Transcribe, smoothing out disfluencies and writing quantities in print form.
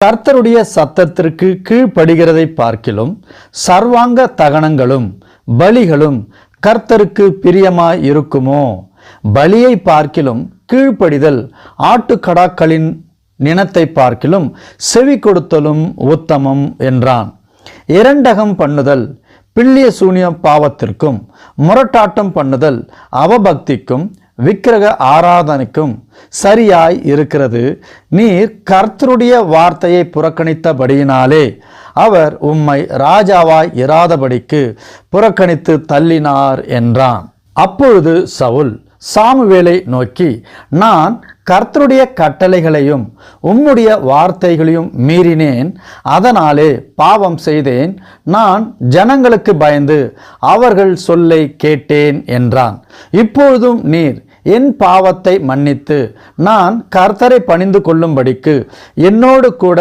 கர்த்தருடைய சத்தத்திற்கு கீழ்ப்படுகிறதை பார்க்கிலும் சர்வாங்க தகனங்களும் பலிகளும் கர்த்தருக்கு பிரியமாய் இருக்குமோ? பலியை பார்க்கிலும் கீழ்ப்படிதல் ஆட்டுக்கடாக்களின் நினத்தை பார்க்கிலும் செவி கொடுத்தலும் உத்தமம் என்றான். இரண்டகம் பண்ணுதல் பில்லிய சூனிய பாவத்திற்கும் முரட்டாட்டம் பண்ணுதல் அவபக்திக்கும் விக்கிரக ஆராதனைக்கும் சரியாய் இருக்கிறது. நீர் கர்த்தருடைய வார்த்தையை புறக்கணித்தபடியினாலே அவர் உம்மை ராஜாவாய் இராதபடிக்கு புறக்கணித்து தள்ளினார் என்றான். அப்பொழுது சவுல் சாமுவேலை நோக்கி, நான் கர்த்தருடைய கட்டளைகளையும் உம்முடைய வார்த்தைகளையும் மீறினேன், அதனாலே பாவம் செய்தேன். நான் ஜனங்களுக்கு பயந்து அவர்கள் சொல்லை கேட்டேன் என்றான். இப்பொழுதும் நீர் என் பாவத்தை மன்னித்து நான் கர்த்தரை பணிந்து கொள்ளும்படிக்கு என்னோடு கூட